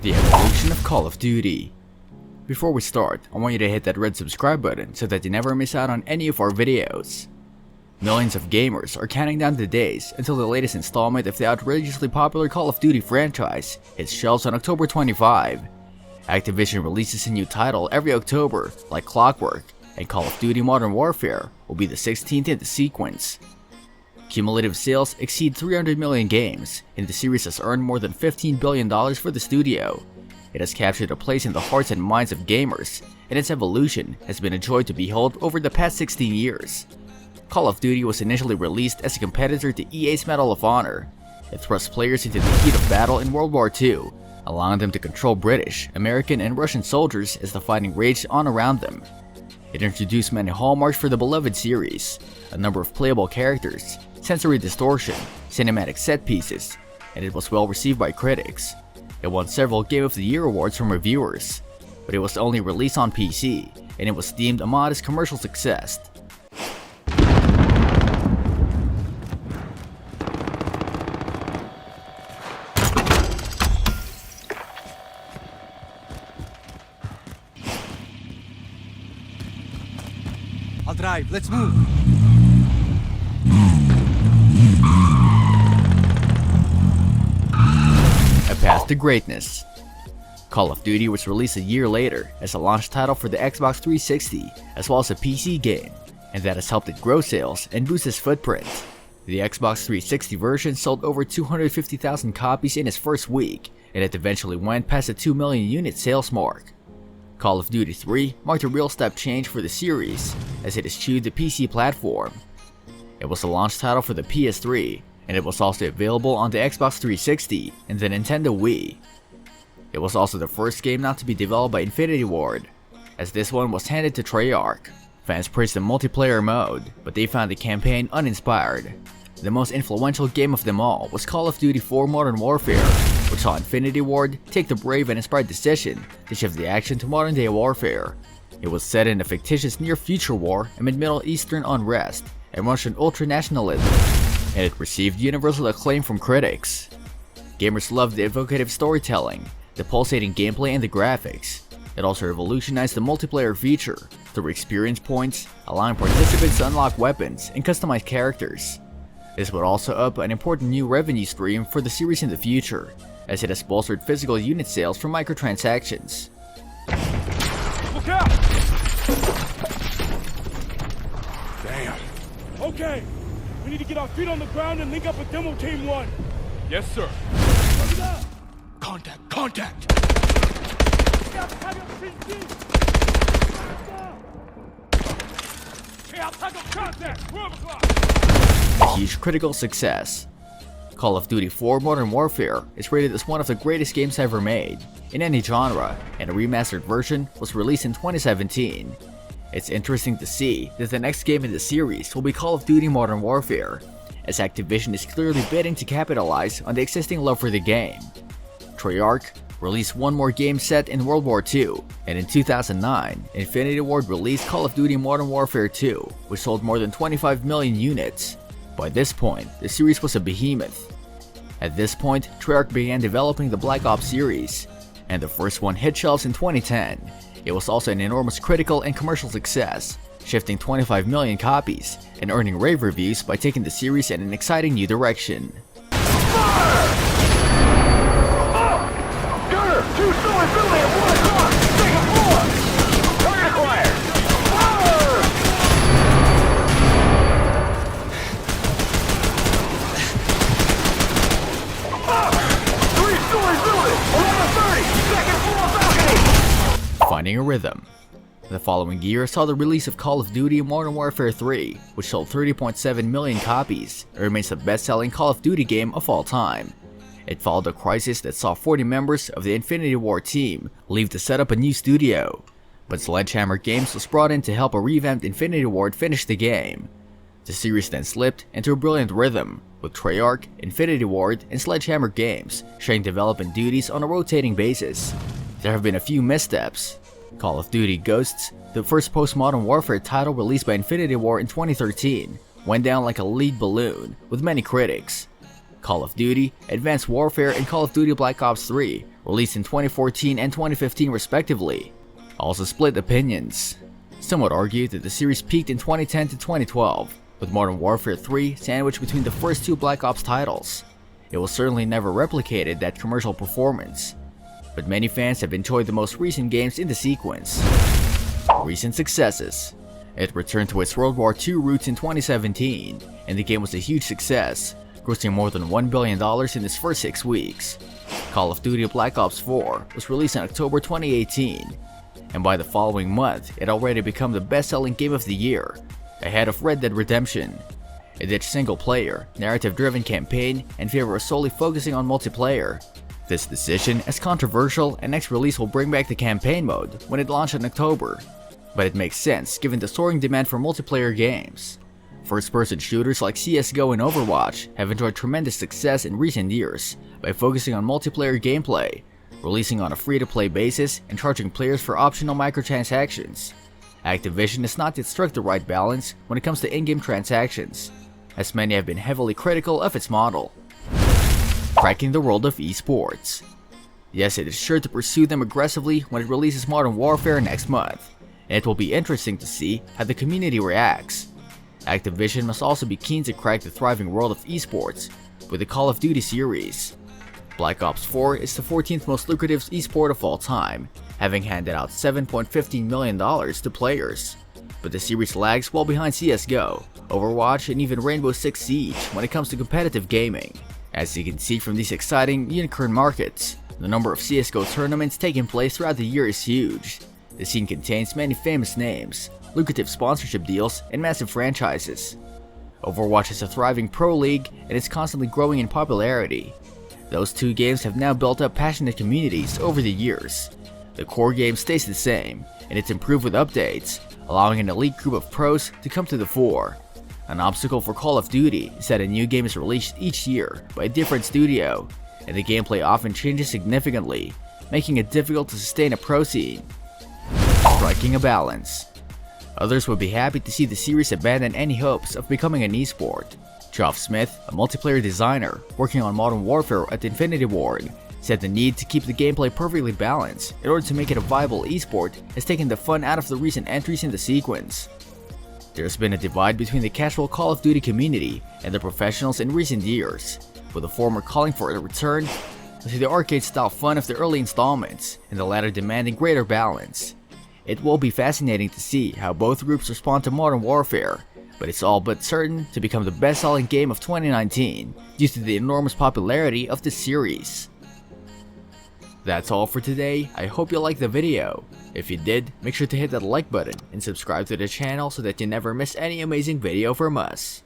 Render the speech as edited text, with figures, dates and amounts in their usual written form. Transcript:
The evolution of Call of Duty. Before we start, I want you to hit that red subscribe button so that you never miss out on any of our videos. Millions of gamers are counting down the days until the latest installment of the outrageously popular Call of Duty franchise hits shelves on October 25. Activision releases a new title every October, like clockwork, and Call of Duty Modern Warfare will be the 16th in the sequence. Cumulative sales exceed 300 million games, and the series has earned more than $15 billion for the studio. It has captured a place in the hearts and minds of gamers, and its evolution has been a joy to behold over the past 16 years. Call of Duty was initially released as a competitor to EA's Medal of Honor. It thrust players into the heat of battle in World War II, allowing them to control British, American, and Russian soldiers as the fighting raged on around them. It introduced many hallmarks for the beloved series, a number of playable characters, sensory distortion, cinematic set pieces, and it was well received by critics. It won several Game of the Year awards from reviewers, but it was only released on PC, and it was deemed a modest commercial success. I'll drive, let's move. A path to greatness. Call of Duty was released a year later as a launch title for the Xbox 360 as well as a PC game, and that has helped it grow sales and boost its footprint. The Xbox 360 version sold over 250,000 copies in its first week, and it eventually went past the 2 million unit sales mark. Call of Duty 3 marked a real step change for the series as it eschewed the PC platform. It was a launch title for the PS3, and it was also available on the Xbox 360 and the Nintendo Wii. It was also the first game not to be developed by Infinity Ward, as this one was handed to Treyarch. Fans praised the multiplayer mode, but they found the campaign uninspired. The most influential game of them all was Call of Duty 4 Modern Warfare, which saw Infinity Ward take the brave and inspired decision to shift the action to modern day warfare. It was set in a fictitious near-future war amid Middle Eastern unrest and Russian ultranationalism, and it received universal acclaim from critics. Gamers loved the evocative storytelling, the pulsating gameplay, and the graphics. It also revolutionized the multiplayer feature through experience points, allowing participants to unlock weapons and customize characters. This would also up an important new revenue stream for the series in the future, as it has bolstered physical unit sales from microtransactions. Look out! Damn. Okay, we need to get our feet on the ground and link up with Demo Team 1. Yes, sir. Contact, contact! A huge critical success. Call of Duty 4 Modern Warfare is rated as one of the greatest games ever made, in any genre, and a remastered version was released in 2017. It's interesting to see that the next game in the series will be Call of Duty Modern Warfare, as Activision is clearly bidding to capitalize on the existing love for the game. Treyarch released one more game set in World War II, and in 2009, Infinity Ward released Call of Duty Modern Warfare 2, which sold more than 25 million units. By this point, the series was a behemoth. At this point, Treyarch began developing the Black Ops series, and the first one hit shelves in 2010. It was also an enormous critical and commercial success, shifting 25 million copies and earning rave reviews by taking the series in an exciting new direction. Two-story building at 1 o'clock! Second floor! Target acquired! Fire! Three-story building! 11:30! Second floor balcony! Finding a rhythm. The following year saw the release of Call of Duty Modern Warfare 3, which sold 30.7 million copies and remains the best-selling Call of Duty game of all time. It followed a crisis that saw 40 members of the Infinity Ward team leave to set up a new studio, but Sledgehammer Games was brought in to help a revamped Infinity Ward finish the game. The series then slipped into a brilliant rhythm, with Treyarch, Infinity Ward, and Sledgehammer Games sharing development duties on a rotating basis. There have been a few missteps. Call of Duty Ghosts, the first post-Modern Warfare title released by Infinity Ward in 2013, went down like a lead balloon with many critics. Call of Duty, Advanced Warfare, and Call of Duty Black Ops 3 released in 2014 and 2015 respectively, also split opinions. Some would argue that the series peaked in 2010 to 2012, with Modern Warfare 3 sandwiched between the first two Black Ops titles. It will certainly never replicated that commercial performance, but many fans have enjoyed the most recent games in the sequence. Recent successes. It returned to its World War II roots in 2017, and the game was a huge success, grossing more than $1 billion in its first 6 weeks. Call of Duty Black Ops 4 was released in October 2018, and by the following month, it already became the best-selling game of the year, ahead of Red Dead Redemption. It ditched single-player, narrative-driven campaign in favor of solely focusing on multiplayer. This decision is controversial, and next release will bring back the campaign mode when it launched in October, but it makes sense given the soaring demand for multiplayer games. First-person shooters like CSGO and Overwatch have enjoyed tremendous success in recent years by focusing on multiplayer gameplay, releasing on a free-to-play basis and charging players for optional microtransactions. Activision has not yet struck the right balance when it comes to in-game transactions, as many have been heavily critical of its model. Cracking the world of esports. Yes, it is sure to pursue them aggressively when it releases Modern Warfare next month, and it will be interesting to see how the community reacts. Activision must also be keen to crack the thriving world of esports with the Call of Duty series. Black Ops 4 is the 14th most lucrative esport of all time, having handed out $7.15 million to players. But the series lags well behind CSGO, Overwatch, and even Rainbow Six Siege when it comes to competitive gaming. As you can see from these exciting unicorn markets, the number of CSGO tournaments taking place throughout the year is huge. The scene contains many famous names, lucrative sponsorship deals, and massive franchises. Overwatch is a thriving pro league and is constantly growing in popularity. Those two games have now built up passionate communities over the years. The core game stays the same, and it's improved with updates, allowing an elite group of pros to come to the fore. An obstacle for Call of Duty is that a new game is released each year by a different studio, and the gameplay often changes significantly, making it difficult to sustain a pro scene. Striking a balance. Others would be happy to see the series abandon any hopes of becoming an esport. Geoff Smith, a multiplayer designer working on Modern Warfare at Infinity Ward, said the need to keep the gameplay perfectly balanced in order to make it a viable esport has taken the fun out of the recent entries in the sequence. There's been a divide between the casual Call of Duty community and the professionals in recent years, with the former calling for a return to the arcade-style fun of the early installments, and the latter demanding greater balance. It will be fascinating to see how both groups respond to Modern Warfare, but it's all but certain to become the best-selling game of 2019 due to the enormous popularity of the series. That's all for today. I hope you liked the video. If you did, make sure to hit that like button and subscribe to the channel so that you never miss any amazing video from us.